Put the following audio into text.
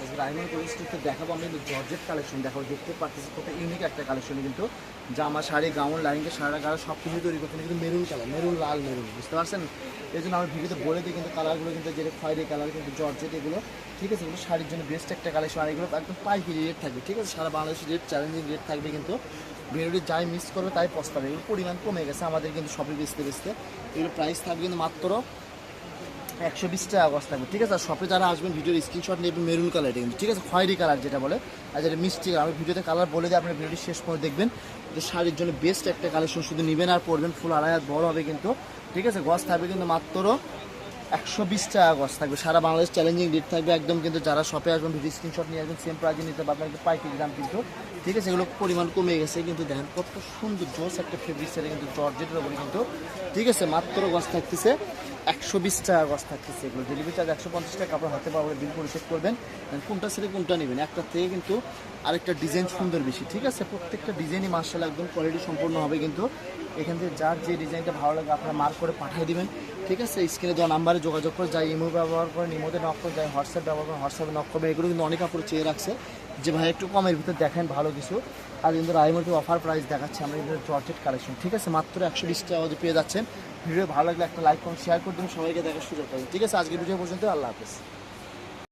আছে রাইমন্ড পরিস্থিতিতে দেখাবো আমি কিন্তু জর্জেট কালেকশন দেখাবো দেখতে পাচ্ছি কত ইউনিক একটা কালেকশন কিন্তু জামা শাড়ি গাউন লাইনকে সারা গাড়া সব কিছু তৈরি করতে কিন্তু মেরুন কালার মেরুন লাল মেরুন বুঝতে পারছেন এই জন্য আমি ভিডিওতে বলে দিই কিন্তু কালারগুলো কিন্তু যেটা খয়েরি কালার কিন্তু জর্জেট এগুলো ঠিক আছে এগুলো শাড়ির জন্য বেস্ট একটা কালেকশন আর এগুলো একদম পাইকারি রেট থাকবে ঠিক আছে সারা বাংলাদেশের রেট চ্যালেঞ্জিং রেট থাকবে কিন্তু ভিডিওটি যাই মিস করবে তাই পস্তাবে এগুলো পরিমাণ কমে গেছে আমাদের কিন্তু সবই বেচতে বেচতে এগুলো প্রাইস থাকবে কিন্তু মাত্র 120 টাকা গজ থাকবে ঠিক আছে আর শপে যারা আসবেন ভিডিওর স্ক্রিনশট নেবেন মেরুন কালার এটা কিন্তু ঠিক আছে খয়েরি কালার যেটা বলে আর যেটা মিষ্টি কালার আমি ভিডিওতে কালার বলে দিই আপনার ভিডিওটি শেষ করে দেখবেন যে শাড়ির জন্য বেস্ট একটা কালেকশন শুধু নেবেন আর পরবেন ফুল আড়াই হাত বড় হবে কিন্তু ঠিক আছে গজ থাকবে কিন্তু মাত্র 120 টাকা গজ থাকবে সারা বাংলাদেশ চ্যালেঞ্জিং রেট থাকবে একদম কিন্তু যারা শপে আসবেন ভিডিও স্ক্রিনশট নিয়ে আসবেন সেম প্রাইজে নিতে পারবেন কিন্তু পাইকারি দাম কিন্তু ঠিক আছে এগুলো পরিমাণ কমে গেছে কিন্তু দেখেন কত সুন্দর জোস একটা ফেব্রিক সেটা কিন্তু জর্জেটের উপরে কিন্তু ঠিক আছে মাত্র গজ থাকতেছে 120 টাকা গজ থাকতেছে এগুলো ডেলিভারি চার্জ 150 টাকা আপনার হাতে পাওয়া বিল পরিশোধ করবেন কোনটা ছেড়ে কোনটা নেবেন একটা থেকে কিন্তু আরেকটা ডিজাইন সুন্দর বেশি ঠিক আছে প্রত্যেকটা ডিজাইনই মার্শাল একদম কোয়ালিটি সম্পূর্ণ হবে কিন্তু এখান থেকে যার যে ডিজাইনটা ভালো লাগে আপনারা মার্ক করে পাঠিয়ে দিবেন ঠিক আছে স্ক্রিনে দেওয়া নাম্বারে যোগাযোগ করে যাই ইমো ব্যবহার করেন ইমোতে নক করে যাই হোয়াটসঅ্যাপ ব্যবহার করেন হোয়াটসঅ্যাপে নক করবেন এগুলো কিন্তু অনেক কাপড় চেয়ে রাখছে যে ভাই একটু কমের ভিতরে দেখেন ভালো কিছু আর কিন্তু রাইমন্ডে অফার প্রাইস দেখাচ্ছে আমরা কিন্তু জর্জেট কালেকশন ঠিক আছে মাত্র 120 টাকা পেয়ে যাচ্ছেন ভিডিও ভালো লাগলে একটা লাইক করুন শেয়ার করে দিন সবাইকে দেখার সুযোগ পাবেন ঠিক আছে আজকে ভিডিও পর্যন্ত আল্লাহ হাফেজ